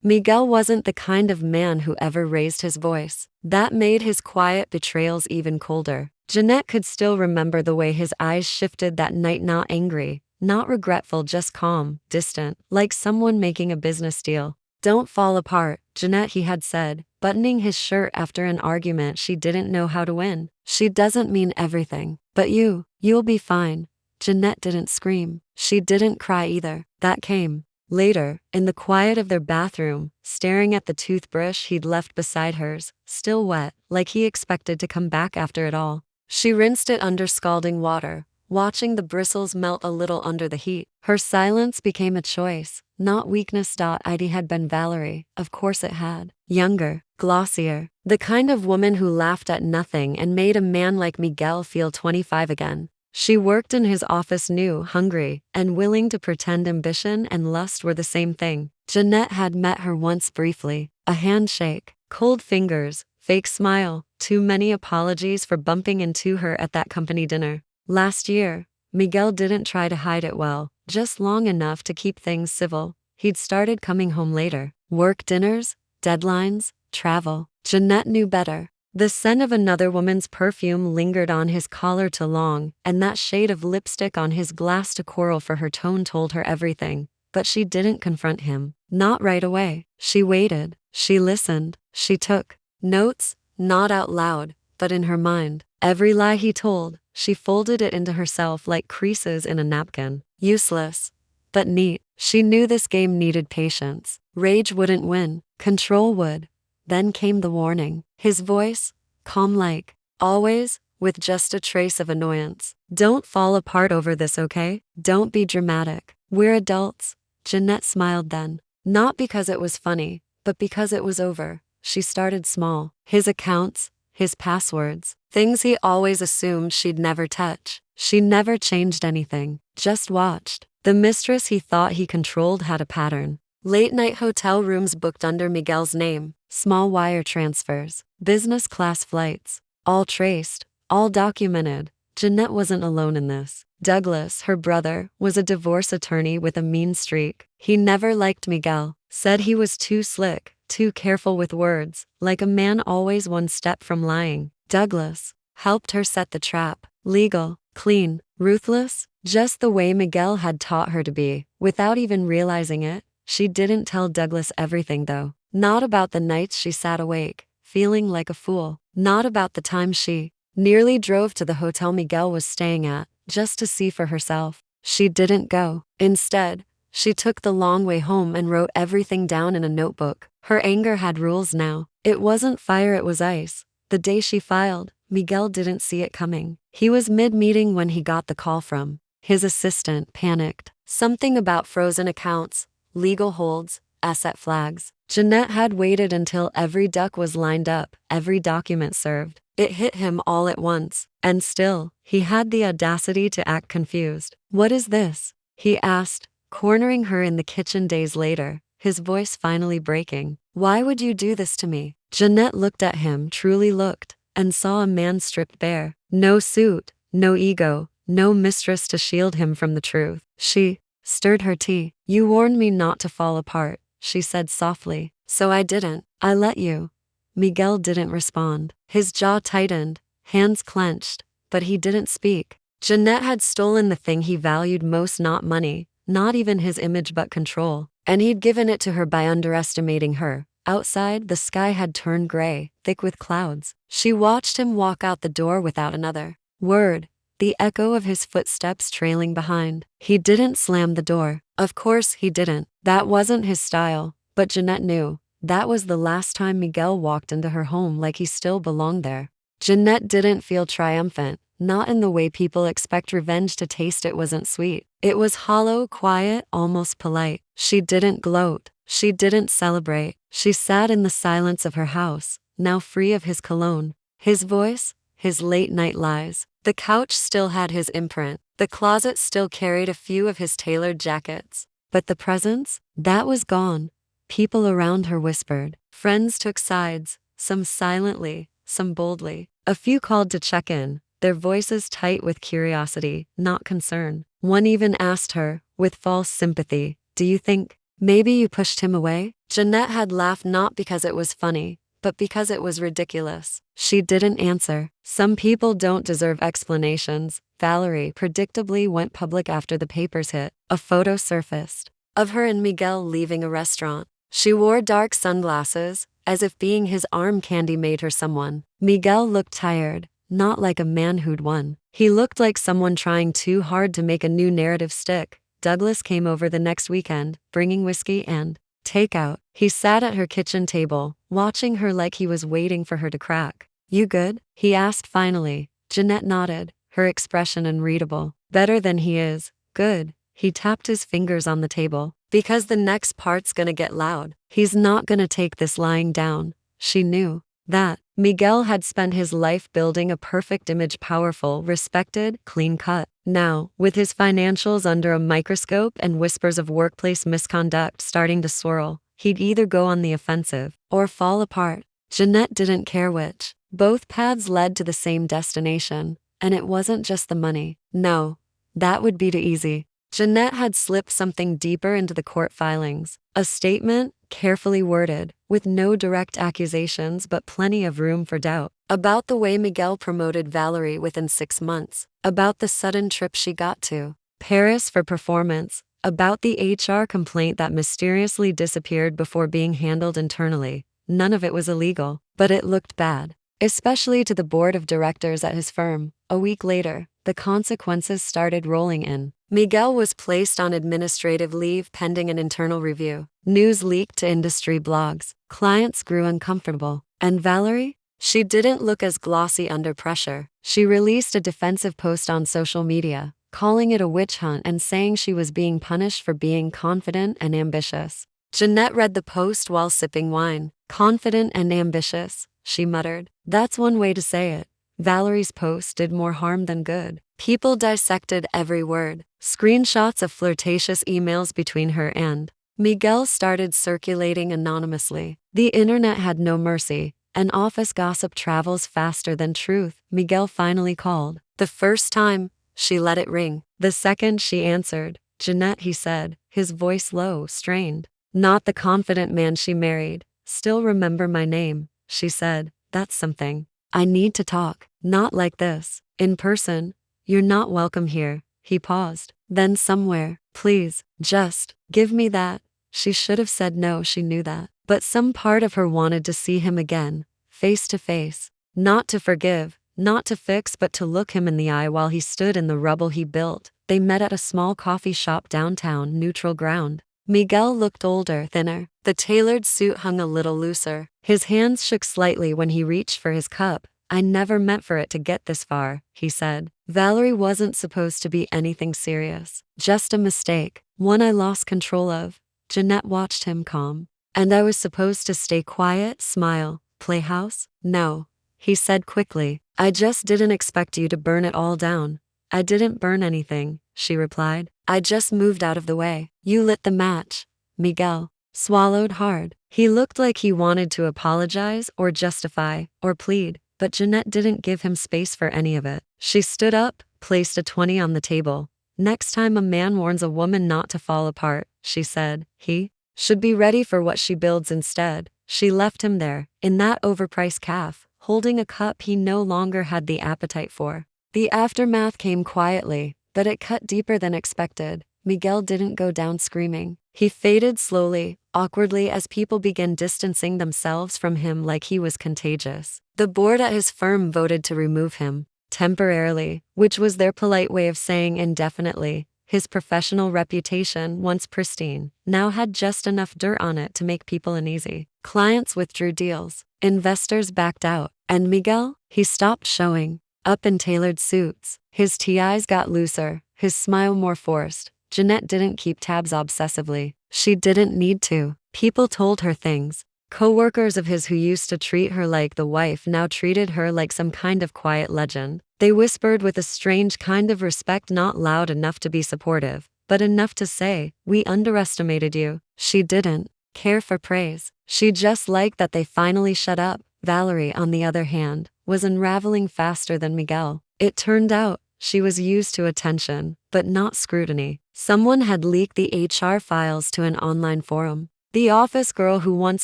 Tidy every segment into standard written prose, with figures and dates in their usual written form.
Miguel wasn't the kind of man who ever raised his voice. That made his quiet betrayals even colder. Jeanette could still remember the way his eyes shifted that night, not angry, not regretful, just calm, distant, like someone making a business deal. "Don't fall apart, Jeanette," he had said, buttoning his shirt after an argument she didn't know how to win. "She doesn't mean everything. But you'll be fine." Jeanette didn't scream. She didn't cry either. That came later, in the quiet of their bathroom, staring at the toothbrush he'd left beside hers, still wet, like he expected to come back after it all. She rinsed it under scalding water, watching the bristles melt a little under the heat. Her silence became a choice, not weakness. It had been Valerie, of course it had. Younger, glossier, the kind of woman who laughed at nothing and made a man like Miguel feel 25 again. She worked in his office, new, hungry, and willing to pretend ambition and lust were the same thing. Jeanette had met her once briefly. A handshake, cold fingers, fake smile, too many apologies for bumping into her at that company dinner. Last year, Miguel didn't try to hide it well, just long enough to keep things civil. He'd started coming home later. Work dinners, deadlines, travel. Jeanette knew better. The scent of another woman's perfume lingered on his collar too long, and that shade of lipstick on his glass to coral for her tone told her everything. But she didn't confront him. Not right away. She waited. She listened. She took notes, not out loud, but in her mind. Every lie he told, she folded it into herself like creases in a napkin. Useless, but neat. She knew this game needed patience. Rage wouldn't win. Control would. Then came the warning. His voice, calm like always, with just a trace of annoyance. "Don't fall apart over this, okay? Don't be dramatic. We're adults." Jeanette smiled then. Not because it was funny, but because it was over. She started small. His accounts, his passwords, things he always assumed she'd never touch. She never changed anything, just watched. The mistress he thought he controlled had a pattern. Late-night hotel rooms booked under Miguel's name, small wire transfers, business class flights, all traced, all documented. Jeanette wasn't alone in this. Douglas, her brother, was a divorce attorney with a mean streak. He never liked Miguel, said he was too slick, too careful with words, like a man always one step from lying. Douglas helped her set the trap. Legal, clean, ruthless, just the way Miguel had taught her to be, without even realizing it. She didn't tell Douglas everything though. Not about the nights she sat awake, feeling like a fool. Not about the time she nearly drove to the hotel Miguel was staying at, just to see for herself. She didn't go. Instead, she took the long way home and wrote everything down in a notebook. Her anger had rules now. It wasn't fire, it was ice. The day she filed, Miguel didn't see it coming. He was mid-meeting when he got the call from his assistant. Panicked. Something about frozen accounts, legal holds, asset flags. Jeanette had waited until every duck was lined up, every document served. It hit him all at once, and still, he had the audacity to act confused. "What is this?" he asked, cornering her in the kitchen days later, his voice finally breaking. "Why would you do this to me?" Jeanette looked at him, truly looked, and saw a man stripped bare. No suit, no ego, no mistress to shield him from the truth. She stirred her tea. "You warned me not to fall apart," she said softly. "So I didn't. I let you." Miguel didn't respond. His jaw tightened, hands clenched, but he didn't speak. Jeanette had stolen the thing he valued most, not money, not even his image, but control. And he'd given it to her by underestimating her. Outside, the sky had turned gray, thick with clouds. She watched him walk out the door without another word, the echo of his footsteps trailing behind. He didn't slam the door. Of course he didn't. That wasn't his style. But Jeanette knew. That was the last time Miguel walked into her home like he still belonged there. Jeanette didn't feel triumphant, not in the way people expect revenge to taste. It wasn't sweet. It was hollow, quiet, almost polite. She didn't gloat. She didn't celebrate. She sat in the silence of her house, now free of his cologne, his voice, his late-night lies. The couch still had his imprint. The closet still carried a few of his tailored jackets. But the presence? That was gone. People around her whispered. Friends took sides, some silently, some boldly. A few called to check in, their voices tight with curiosity, not concern. One even asked her, with false sympathy, "Do you think Maybe you pushed him away? Jeanette had laughed not because it was funny, but because it was ridiculous. She didn't answer. Some people don't deserve explanations. Valerie predictably went public after the papers hit. A photo surfaced of her and Miguel leaving a restaurant. She wore dark sunglasses, as if being his arm candy made her someone. Miguel looked tired, not like a man who'd won. He looked like someone trying too hard to make a new narrative stick. Douglas came over the next weekend, bringing whiskey and takeout. He sat at her kitchen table, watching her like he was waiting for her to crack. You good? He asked finally. Jeanette nodded, her expression unreadable. Better than he is. Good. He tapped his fingers on the table. Because the next part's gonna get loud. He's not gonna take this lying down. She knew that. Miguel had spent his life building a perfect image, powerful, respected, clean-cut. Now, with his financials under a microscope and whispers of workplace misconduct starting to swirl, he'd either go on the offensive or fall apart. Jeanette didn't care which. Both paths led to the same destination, and it wasn't just the money. No, that would be too easy. Jeanette had slipped something deeper into the court filings. A statement, carefully worded, with no direct accusations but plenty of room for doubt. About the way Miguel promoted Valerie within 6 months. About the sudden trip she got to Paris for performance. About the HR complaint that mysteriously disappeared before being handled internally. None of it was illegal, but it looked bad. Especially to the board of directors at his firm. A week later, the consequences started rolling in. Miguel was placed on administrative leave pending an internal review. News leaked to industry blogs. Clients grew uncomfortable. And Valerie? She didn't look as glossy under pressure. She released a defensive post on social media, calling it a witch hunt and saying she was being punished for being confident and ambitious. Jeanette read the post while sipping wine. Confident and ambitious, she muttered. That's one way to say it. Valerie's post did more harm than good. People dissected every word. Screenshots of flirtatious emails between her and Miguel started circulating anonymously. The internet had no mercy, and office gossip travels faster than truth. Miguel finally called. The first time, she let it ring. The second she answered, Jeanette, he said, his voice low, strained. Not the confident man she married. Still remember my name, she said. That's something. I need to talk. Not like this. In person. You're not welcome here. He paused. Then somewhere. Please, just, give me that. She should have said no, she knew that. But some part of her wanted to see him again, face to face. Not to forgive, not to fix, but to look him in the eye while he stood in the rubble he built. They met at a small coffee shop downtown, neutral ground. Miguel looked older, thinner. The tailored suit hung a little looser. His hands shook slightly when he reached for his cup. I never meant for it to get this far, he said. Valerie wasn't supposed to be anything serious. Just a mistake. One I lost control of. Jeanette watched him calm. And I was supposed to stay quiet, smile, play house? No, he said quickly. I just didn't expect you to burn it all down. I didn't burn anything, she replied. I just moved out of the way. You lit the match. Miguel swallowed hard. He looked like he wanted to apologize or justify or plead, but Jeanette didn't give him space for any of it. She stood up, placed a 20 on the table. Next time a man warns a woman not to fall apart, she said, he should be ready for what she builds instead. She left him there, in that overpriced cafe, holding a cup he no longer had the appetite for. The aftermath came quietly, but it cut deeper than expected. Miguel didn't go down screaming. He faded slowly, awkwardly as people began distancing themselves from him like he was contagious. The board at his firm voted to remove him, temporarily, which was their polite way of saying indefinitely. His professional reputation, once pristine, now had just enough dirt on it to make people uneasy. Clients withdrew deals. Investors backed out. And Miguel? He stopped showing up in tailored suits. His TIs got looser, his smile more forced. Jeanette didn't keep tabs obsessively. She didn't need to. People told her things. Co-workers of his who used to treat her like the wife now treated her like some kind of quiet legend. They whispered with a strange kind of respect, not loud enough to be supportive, but enough to say, we underestimated you. She didn't care for praise. She just liked that they finally shut up. Valerie, on the other hand, was unraveling faster than Miguel. It turned out, She was used to attention, but not scrutiny. Someone had leaked the HR files to an online forum. The office girl who once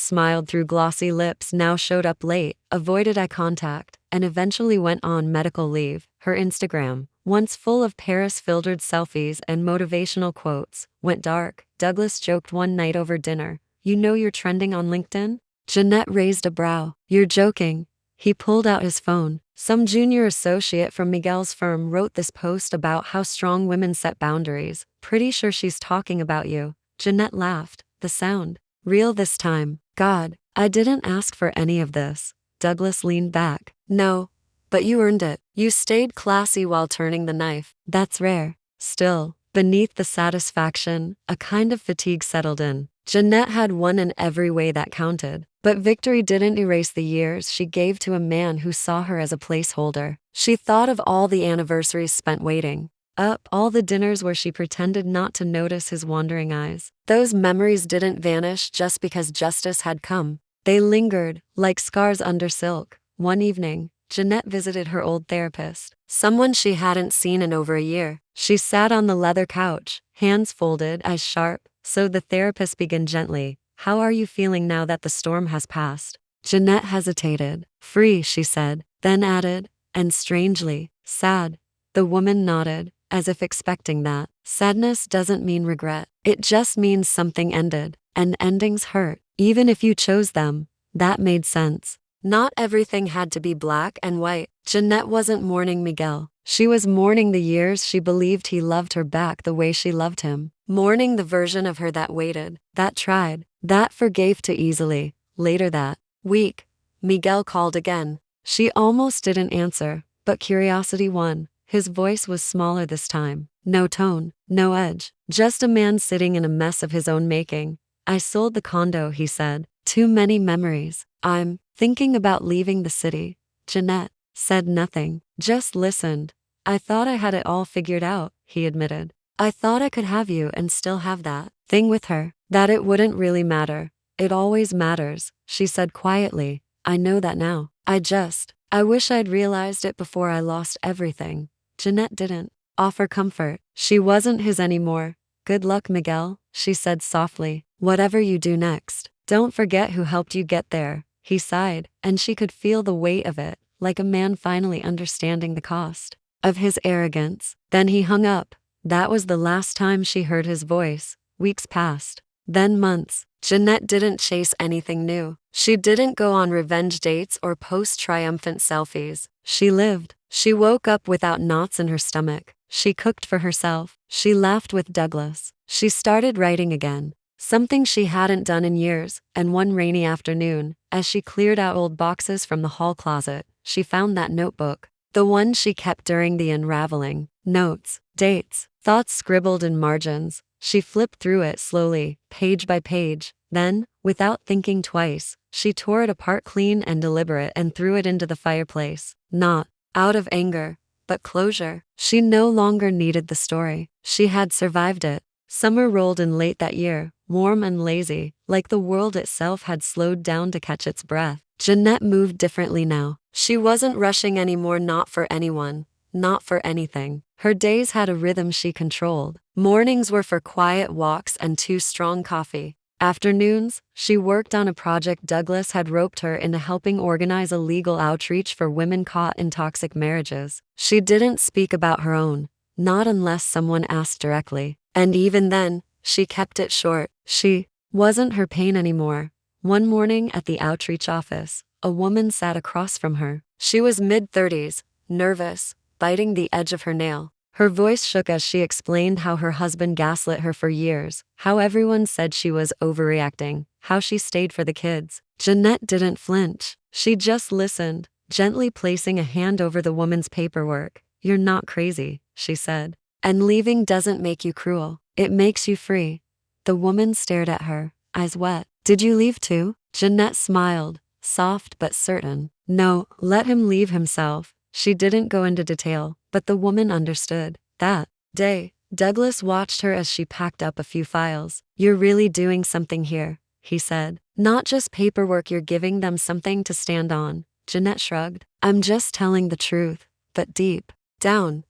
smiled through glossy lips now showed up late, avoided eye contact, and eventually went on medical leave. Her Instagram, once full of Paris-filtered selfies and motivational quotes, went dark. Douglas joked one night over dinner, "You know you're trending on LinkedIn?" Jeanette raised a brow. "You're joking." He pulled out his phone. Some junior associate from Miguel's firm wrote this post about how strong women set boundaries. "Pretty sure she's talking about you." Jeanette laughed. The sound. Real this time. "God, I didn't ask for any of this." Douglas leaned back. "No, but you earned it. You stayed classy while turning the knife." "That's rare." Still, beneath the satisfaction, a kind of fatigue settled in. Jeanette had won in every way that counted. But victory didn't erase the years she gave to a man who saw her as a placeholder. She thought of all the anniversaries spent waiting up, all the dinners where she pretended not to notice his wandering eyes. Those memories didn't vanish just because justice had come. They lingered, like scars under silk. One evening, Jeanette visited her old therapist, someone she hadn't seen in over a year. She sat on the leather couch, hands folded, eyes sharp. So the therapist began gently. "How are you feeling now that the storm has passed?" Jeanette hesitated. "Free," she said, then added, "and strangely sad." The woman nodded, as if expecting that. Sadness doesn't mean regret. It just means something ended, and endings hurt, even if you chose them. That made sense. Not everything had to be black and white. Jeanette wasn't mourning Miguel. She was mourning the years she believed he loved her back the way she loved him. Mourning the version of her that waited, that tried, that forgave too easily. Later that week, Miguel called again. She almost didn't answer, but curiosity won. His voice was smaller this time. No tone, no edge, just a man sitting in a mess of his own making. "I sold the condo," he said. "Too many memories. I'm thinking about leaving the city." Jeanette said nothing, just listened. "I thought I had it all figured out," he admitted. "I thought I could have you and still have that thing with her, that it wouldn't really matter." "It always matters," she said quietly. "I know that now. I wish I'd realized it before I lost everything." Jeanette didn't offer comfort. She wasn't his anymore. "Good luck, Miguel," she said softly. "Whatever you do next, don't forget who helped you get there." He sighed, and she could feel the weight of it, like a man finally understanding the cost of his arrogance. Then he hung up. That was the last time she heard his voice. Weeks passed. Then months. Jeanette didn't chase anything new. She didn't go on revenge dates or post triumphant selfies. She lived. She woke up without knots in her stomach. She cooked for herself. She laughed with Douglas. She started writing again. Something she hadn't done in years, and one rainy afternoon, as she cleared out old boxes from the hall closet, she found that notebook. The one she kept during the unraveling. Notes, dates, thoughts scribbled in margins. She flipped through it slowly, page by page. Then, without thinking twice, she tore it apart clean and deliberate and threw it into the fireplace. Not out of anger, but closure. She no longer needed the story. She had survived it. Summer rolled in late that year, warm and lazy, like the world itself had slowed down to catch its breath. Jeanette moved differently now. She wasn't rushing anymore, not for anyone, not for anything. Her days had a rhythm she controlled. Mornings were for quiet walks and too strong coffee. Afternoons, she worked on a project. Douglas had roped her into helping organize a legal outreach for women caught in toxic marriages. She didn't speak about her own, not unless someone asked directly. And even then, she kept it short. She wasn't her pain anymore. One morning at the outreach office, a woman sat across from her. She was mid-30s, nervous, biting the edge of her nail. Her voice shook as she explained how her husband gaslit her for years, how everyone said she was overreacting, how she stayed for the kids. Jeanette didn't flinch. She just listened, gently placing a hand over the woman's paperwork. "You're not crazy," she said. "And leaving doesn't make you cruel. It makes you free." The woman stared at her, eyes wet. "Did you leave too?" Jeanette smiled, soft but certain. "No, let him leave himself." She didn't go into detail, but the woman understood. That day, Douglas watched her as she packed up a few files. "You're really doing something here," he said. "Not just paperwork, you're giving them something to stand on." Jeanette shrugged. "I'm just telling the truth." But deep down,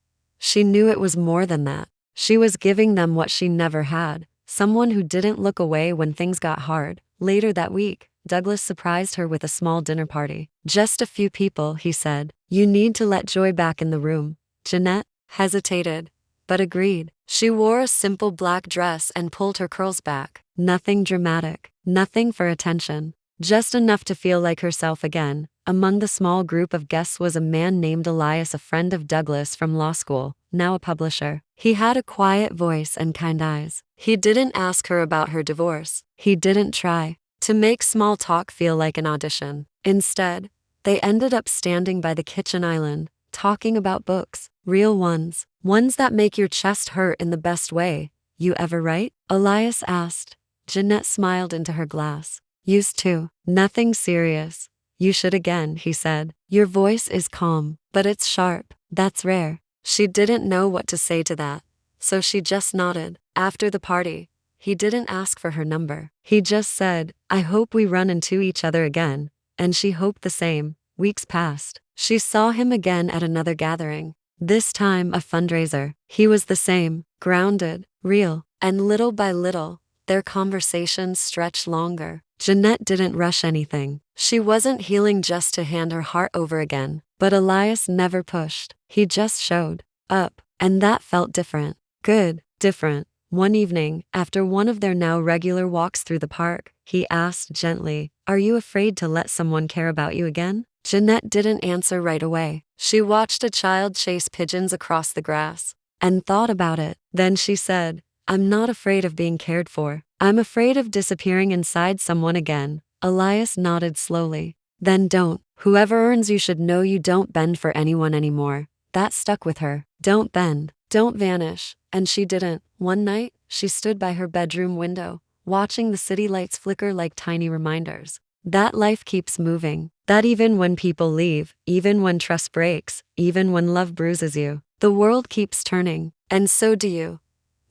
She knew it was more than that. She was giving them what she never had, someone who didn't look away when things got hard. Later that week, Douglas surprised her with a small dinner party. Just a few people, he said. You need to let Joy back in the room. Jeanette hesitated, but agreed. She wore a simple black dress and pulled her curls back. Nothing dramatic, nothing for attention, just enough to feel like herself again. Among the small group of guests was a man named Elias, a friend of Douglas from law school, now a publisher. He had a quiet voice and kind eyes. He didn't ask her about her divorce. He didn't try to make small talk feel like an audition. Instead, they ended up standing by the kitchen island, talking about books, real ones that make your chest hurt in the best way. You ever write? Elias asked. Jeanette smiled into her glass. Used to. Nothing serious. You should again, he said. Your voice is calm, but it's sharp. That's rare. She didn't know what to say to that, so she just nodded. After the party, he didn't ask for her number. He just said, I hope we run into each other again, and she hoped the same. Weeks passed. She saw him again at another gathering, this time a fundraiser. He was the same, grounded, real, and little by little, their conversations stretched longer. Jeanette didn't rush anything. She wasn't healing just to hand her heart over again. But Elias never pushed. He just showed up. And that felt different. Good, different. One evening, after one of their now regular walks through the park, he asked gently, Are you afraid to let someone care about you again? Jeanette didn't answer right away. She watched a child chase pigeons across the grass and thought about it. Then she said, I'm not afraid of being cared for. I'm afraid of disappearing inside someone again. Elias nodded slowly. Then don't. Whoever earns you should know you don't bend for anyone anymore. That stuck with her. Don't bend. Don't vanish. And she didn't. One night, she stood by her bedroom window, watching the city lights flicker like tiny reminders. That life keeps moving. That even when people leave, even when trust breaks, even when love bruises you, the world keeps turning. And so do you.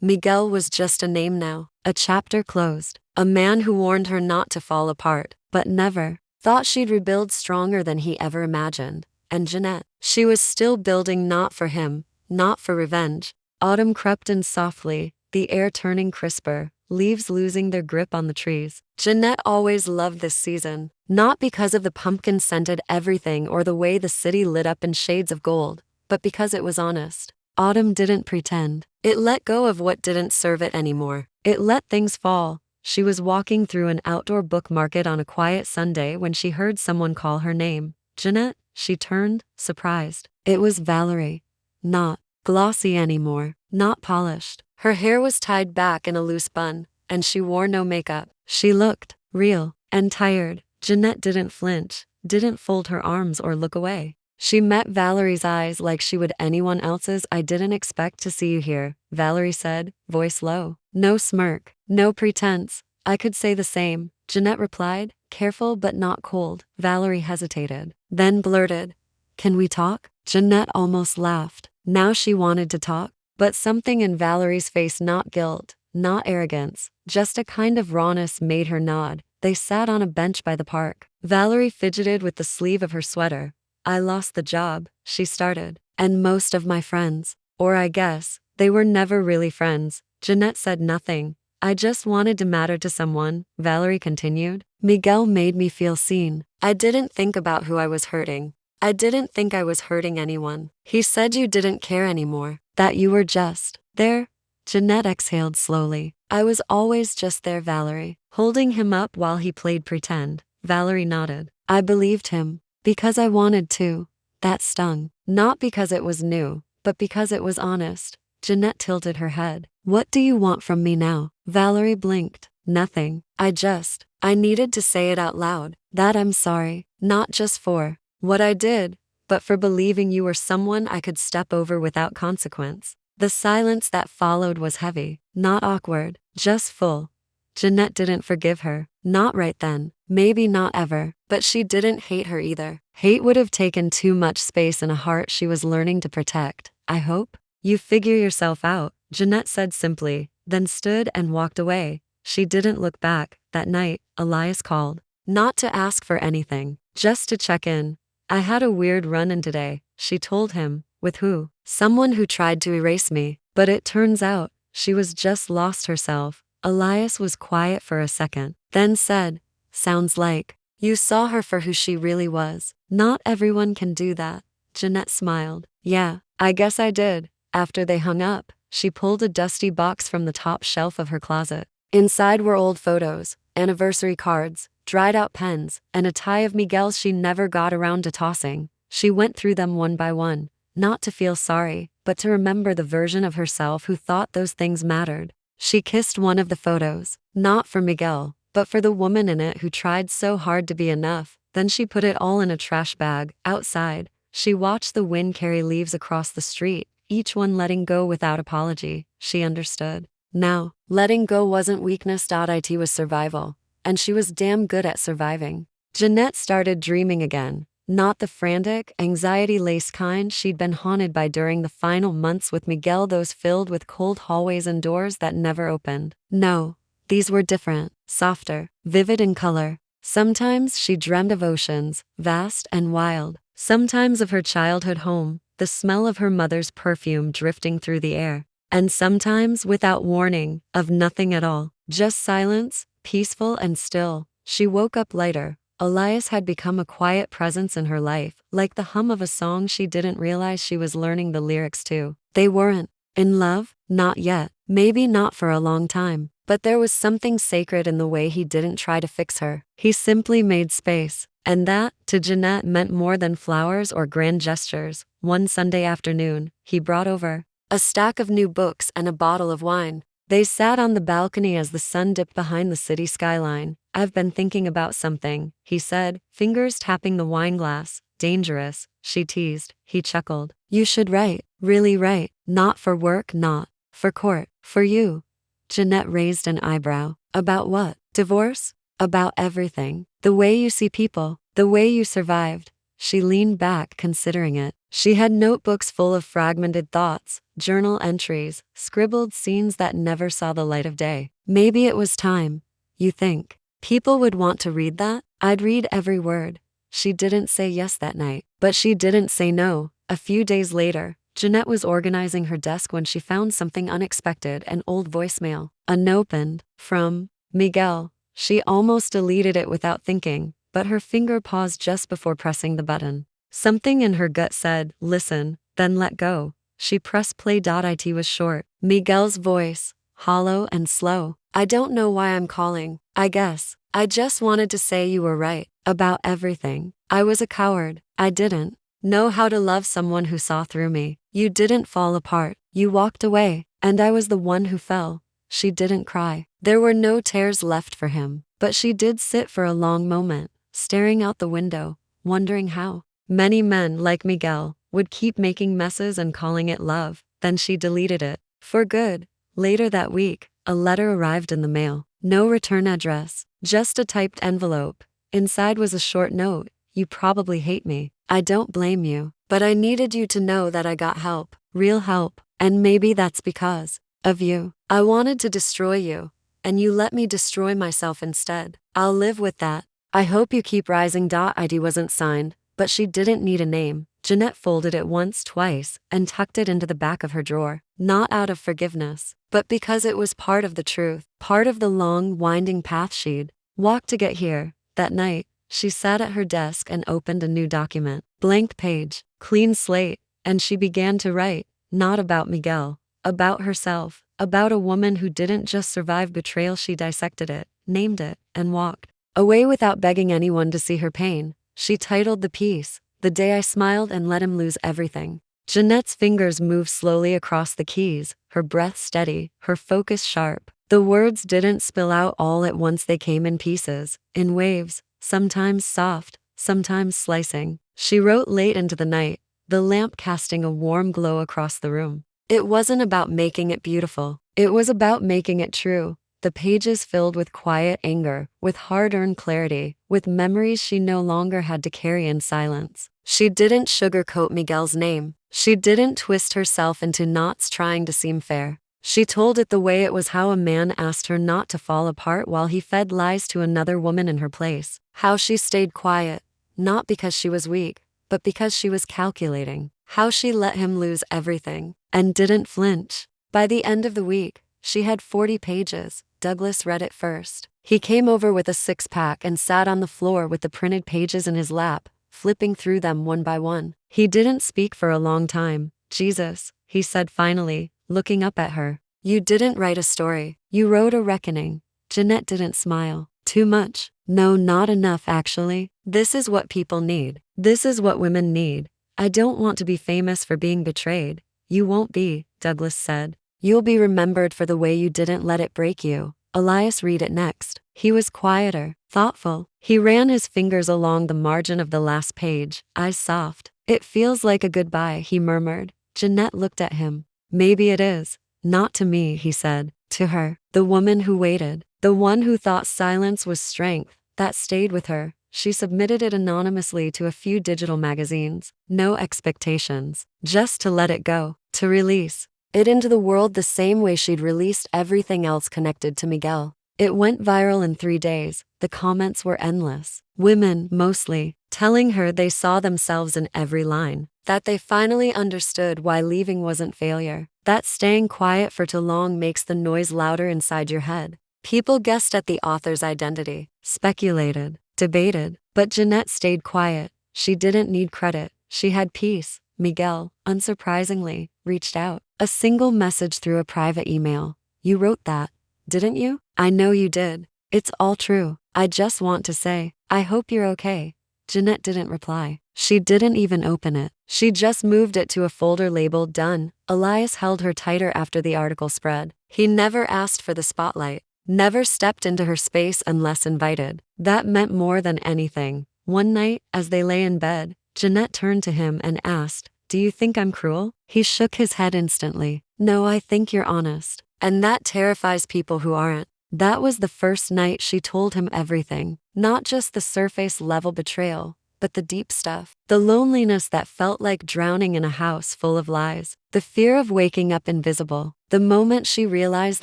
Miguel was just a name now, a chapter closed. A man who warned her not to fall apart, but never thought she'd rebuild stronger than he ever imagined. And Jeanette, she was still building, not for him, not for revenge. Autumn crept in softly, the air turning crisper, leaves losing their grip on the trees. Jeanette always loved this season, not because of the pumpkin-scented everything or the way the city lit up in shades of gold, but because it was honest. Autumn didn't pretend. It let go of what didn't serve it anymore. It let things fall. She was walking through an outdoor book market on a quiet Sunday when she heard someone call her name. Jeanette, she turned, surprised. It was Valerie. Not glossy anymore, not polished. Her hair was tied back in a loose bun, and she wore no makeup. She looked real and tired. Jeanette didn't flinch, didn't fold her arms or look away. She met Valerie's eyes like she would anyone else's. I didn't expect to see you here, Valerie said, voice low. No smirk, no pretense. I could say the same, Jeanette replied, careful but not cold. Valerie hesitated, then blurted, Can we talk? Jeanette almost laughed. Now she wanted to talk, but something in Valerie's face, not guilt, not arrogance, just a kind of rawness, made her nod. They sat on a bench by the park. Valerie fidgeted with the sleeve of her sweater. I lost the job, she started, and most of my friends, or I guess, they were never really friends. Jeanette said nothing. I just wanted to matter to someone, Valerie continued. Miguel made me feel seen. I didn't think about who I was hurting. I didn't think I was hurting anyone. He said you didn't care anymore, that you were just there. Jeanette exhaled slowly. I was always just there, Valerie, holding him up while he played pretend. Valerie nodded. I believed him. Because I wanted to. That stung. Not because it was new, but because it was honest. Jeanette tilted her head. What do you want from me now? Valerie blinked. Nothing. I needed to say it out loud. That I'm sorry. Not just for what I did, but for believing you were someone I could step over without consequence. The silence that followed was heavy, not awkward, just full. Jeanette didn't forgive her. Not right then. Maybe not ever. But she didn't hate her either. Hate would have taken too much space in a heart she was learning to protect. I hope you figure yourself out, Jeanette said simply, then stood and walked away. She didn't look back. That night, Elias called. Not to ask for anything, just to check in. I had a weird run-in today, she told him, With who? Someone who tried to erase me. But it turns out, she was just lost herself. Elias was quiet for a second, then said, sounds like you saw her for who she really was. Not everyone can do that. Jeanette smiled. Yeah, I guess I did. After they hung up, she pulled a dusty box from the top shelf of her closet. Inside were old photos, anniversary cards, dried out pens, and a tie of Miguel's she never got around to tossing. She went through them one by one, not to feel sorry, but to remember the version of herself who thought those things mattered. She kissed one of the photos, not for Miguel, but for the woman in it who tried so hard to be enough. Then she put it all in a trash bag. Outside, she watched the wind carry leaves across the street, each one letting go without apology. She understood. Now, letting go wasn't weakness. It was survival. And she was damn good at surviving. Jeanette started dreaming again. Not the frantic, anxiety-laced kind she'd been haunted by during the final months with Miguel, those filled with cold hallways and doors that never opened. No, these were different, softer, vivid in color. Sometimes she dreamed of oceans, vast and wild. Sometimes of her childhood home, the smell of her mother's perfume drifting through the air. And sometimes, without warning, of nothing at all, just silence, peaceful and still. She woke up lighter. Elias had become a quiet presence in her life, like the hum of a song she didn't realize she was learning the lyrics to. They weren't in love, not yet, maybe not for a long time, but there was something sacred in the way he didn't try to fix her. He simply made space. And that, to Jeanette, meant more than flowers or grand gestures. One Sunday afternoon, he brought over a stack of new books and a bottle of wine. They sat on the balcony as the sun dipped behind the city skyline. I've been thinking about something, he said, fingers tapping the wine glass. Dangerous, she teased. He chuckled. You should write, really write, not for work, not for court, for you. Jeanette raised an eyebrow. About what? Divorce? About everything. The way you see people, the way you survived. She leaned back, considering it. She had notebooks full of fragmented thoughts, journal entries, scribbled scenes that never saw the light of day. Maybe it was time. You think people would want to read that? I'd read every word. She didn't say yes that night, but she didn't say no. A few days later, Jeanette was organizing her desk when she found something unexpected, an old voicemail, unopened, from Miguel. She almost deleted it without thinking, but her finger paused just before pressing the button. Something in her gut said, listen, then let go. She pressed play. It was short. Miguel's voice, hollow and slow. I don't know why I'm calling. I guess I just wanted to say you were right about everything. I was a coward. I didn't know how to love someone who saw through me. You didn't fall apart. You walked away, and I was the one who fell. She didn't cry. There were no tears left for him, but she did sit for a long moment, staring out the window, wondering how many men like Miguel would keep making messes and calling it love. Then she deleted it. For good. Later that week, a letter arrived in the mail. No return address, just a typed envelope. Inside was a short note. You probably hate me. I don't blame you, but I needed you to know that I got help, real help, and maybe that's because of you. I wanted to destroy you, and you let me destroy myself instead. I'll live with that. I hope you keep rising. It wasn't signed, but she didn't need a name. Jeanette folded it once, twice, and tucked it into the back of her drawer, not out of forgiveness, but because it was part of the truth, part of the long, winding path she'd walked to get here. That night, she sat at her desk and opened a new document. Blank page, clean slate, and she began to write, not about Miguel, about herself, about a woman who didn't just survive betrayal. She dissected it, named it, and walked away without begging anyone to see her pain. She titled the piece, The Day I Smiled and Let Him Lose Everything. Jeanette's fingers moved slowly across the keys, her breath steady, her focus sharp. The words didn't spill out all at once. They came in pieces, in waves, sometimes soft, sometimes slicing. She wrote late into the night, the lamp casting a warm glow across the room. It wasn't about making it beautiful. It was about making it true. The pages filled with quiet anger, with hard-earned clarity, with memories she no longer had to carry in silence. She didn't sugarcoat Miguel's name. She didn't twist herself into knots trying to seem fair. She told it the way it was, how a man asked her not to fall apart while he fed lies to another woman in her place. How she stayed quiet, not because she was weak, but because she was calculating. how she let him lose everything and didn't flinch. By the end of the week, she had 40 pages. Douglas read it first. He came over with a six-pack and sat on the floor with the printed pages in his lap, flipping through them one by one. He didn't speak for a long time. Jesus, he said finally, looking up at her. You didn't write a story. You wrote a reckoning. Jeanette didn't smile. Too much. No, not enough actually. This is what people need. This is what women need. I don't want to be famous for being betrayed. You won't be, Douglas said. You'll be remembered for the way you didn't let it break you. Elias read it next. He was quieter, thoughtful. He ran his fingers along the margin of the last page, eyes soft. It feels like a goodbye, he murmured. Jeanette looked at him. Maybe it is. Not to me, he said. To her, the woman who waited, the one who thought silence was strength, that stayed with her. She submitted it anonymously to a few digital magazines. No expectations. Just to let it go. To release it into the world the same way she'd released everything else connected to Miguel. It went viral in 3 days. The comments were endless. Women, mostly, telling her they saw themselves in every line. That they finally understood why leaving wasn't failure. That staying quiet for too long makes the noise louder inside your head. People guessed at the author's identity, speculated, debated, but Jeanette stayed quiet. She didn't need credit. She had peace. Miguel, unsurprisingly, reached out. A single message through a private email. You wrote that, didn't you? I know you did. It's all true. I just want to say, I hope you're okay. Jeanette didn't reply. She didn't even open it. She just moved it to a folder labeled done. Elias held her tighter after the article spread. He never asked for the spotlight. Never stepped into her space unless invited. That meant more than anything. One night, as they lay in bed, Jeanette turned to him and asked, Do you think I'm cruel? He shook his head instantly. No, I think you're honest. And that terrifies people who aren't. That was the first night she told him everything. Not just the surface-level betrayal, but the deep stuff. The loneliness that felt like drowning in a house full of lies. The fear of waking up invisible. The moment she realized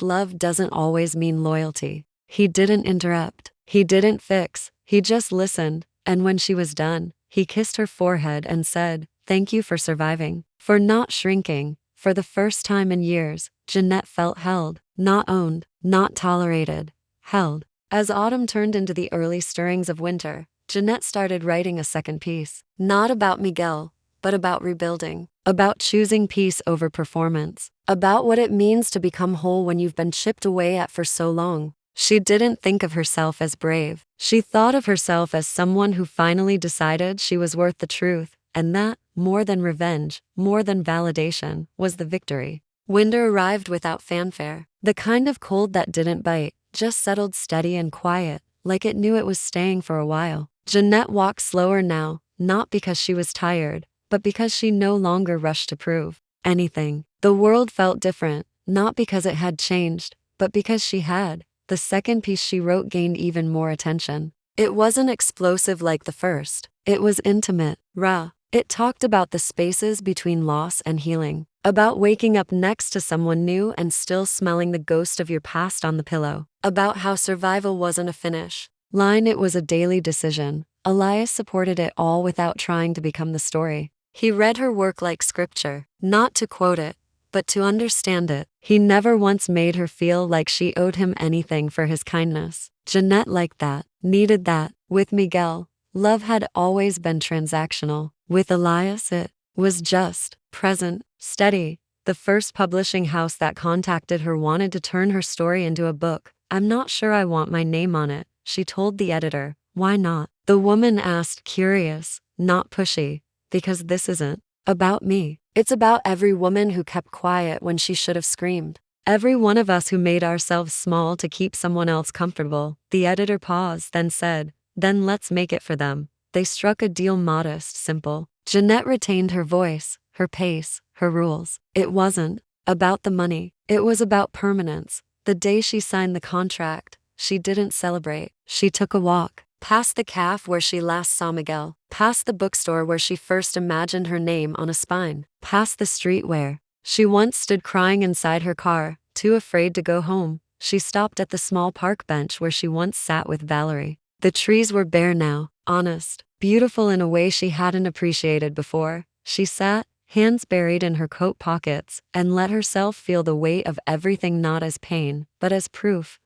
love doesn't always mean loyalty. He didn't interrupt. He didn't fix. He just listened. And when she was done, he kissed her forehead and said, Thank you for surviving. For not shrinking. For the first time in years, Jeanette felt held. Not owned. Not tolerated. Held. As autumn turned into the early stirrings of winter, Jeanette started writing a second piece. Not about Miguel, but about rebuilding. About choosing peace over performance. About what it means to become whole when you've been chipped away at for so long. She didn't think of herself as brave. She thought of herself as someone who finally decided she was worth the truth, and that, more than revenge, more than validation, was the victory. Winter arrived without fanfare. The kind of cold that didn't bite, just settled steady and quiet, like it knew it was staying for a while. Jeanette walked slower now, not because she was tired, but because she no longer rushed to prove anything. The world felt different, not because it had changed, but because she had. The second piece she wrote gained even more attention. It wasn't explosive like the first. It was intimate, raw. It talked about the spaces between loss and healing. About waking up next to someone new and still smelling the ghost of your past on the pillow. About how survival wasn't a finish line, it was a daily decision. Elias supported it all without trying to become the story. He read her work like scripture, not to quote it, but to understand it. He never once made her feel like she owed him anything for his kindness. Jeanette liked that, needed that. With Miguel, love had always been transactional. With Elias, it was just, present, steady. The first publishing house that contacted her wanted to turn her story into a book. I'm not sure I want my name on it, she told the editor. Why not? The woman asked, curious, not pushy. Because this isn't about me. It's about every woman who kept quiet when she should have screamed. Every one of us who made ourselves small to keep someone else comfortable. The editor paused, then said, Then let's make it for them. They struck a deal, modest, simple. Jeanette retained her voice, her pace, her rules. It wasn't about the money. It was about permanence. The day she signed the contract, she didn't celebrate. She took a walk. Past the cafe where she last saw Miguel. Past the bookstore where she first imagined her name on a spine. Past the street where she once stood crying inside her car, too afraid to go home. She stopped at the small park bench where she once sat with Valerie. The trees were bare now, honest, beautiful in a way she hadn't appreciated before. She sat, hands buried in her coat pockets, and let herself feel the weight of everything, not as pain, but as proof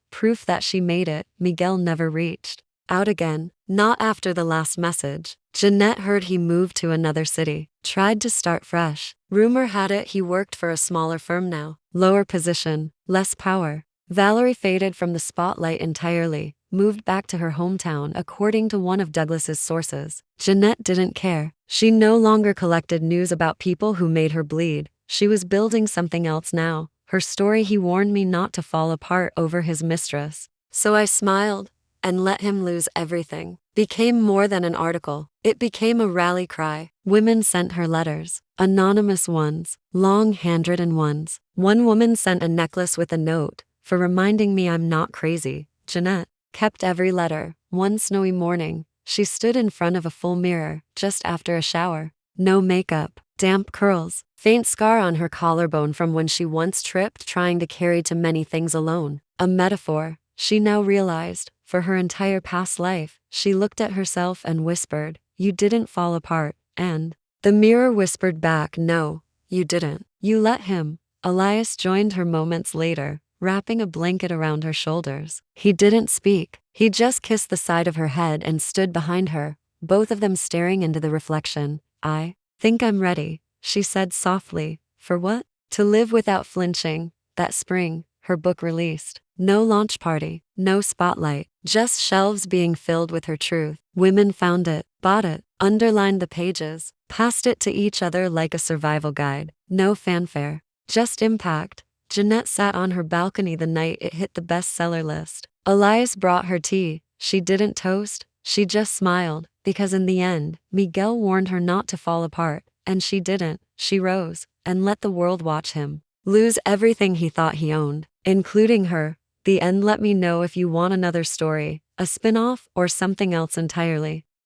that she made it. Miguel never reached out again, not after the last message. Jeanette heard he moved to another city, tried to start fresh. Rumor had it he worked for a smaller firm now. Lower position, less power. Valerie faded from the spotlight entirely, moved back to her hometown according to one of Douglas's sources. Jeanette didn't care. She no longer collected news about people who made her bleed. She was building something else now. Her story. He warned me not to fall apart over his mistress. So I smiled and let him lose everything. Became more than an article. It became a rally cry. Women sent her letters. Anonymous ones, long handwritten ones. One woman sent a necklace with a note, for reminding me I'm not crazy. Jeanette kept every letter. One snowy morning, she stood in front of a full mirror, just after a shower. No makeup, damp curls, faint scar on her collarbone from when she once tripped trying to carry too many things alone. A metaphor, she now realized, for her entire past life. She looked at herself and whispered, "You didn't fall apart," and the mirror whispered back, "No, you didn't. You let him." Elias joined her moments later, wrapping a blanket around her shoulders. He didn't speak. He just kissed the side of her head and stood behind her, both of them staring into the reflection. "I think I'm ready," she said softly. "For what?" "To live without flinching." That spring, her book released. No launch party, no spotlight, just shelves being filled with her truth. Women found it, bought it, underlined the pages, passed it to each other like a survival guide. No fanfare, just impact. Jeanette sat on her balcony the night it hit the bestseller list. Elias brought her tea. She didn't toast, she just smiled, because in the end, Miguel warned her not to fall apart, and she didn't. She rose and let the world watch him lose everything he thought he owned, including her. The end. Let me know if you want another story, a spin-off, or something else entirely.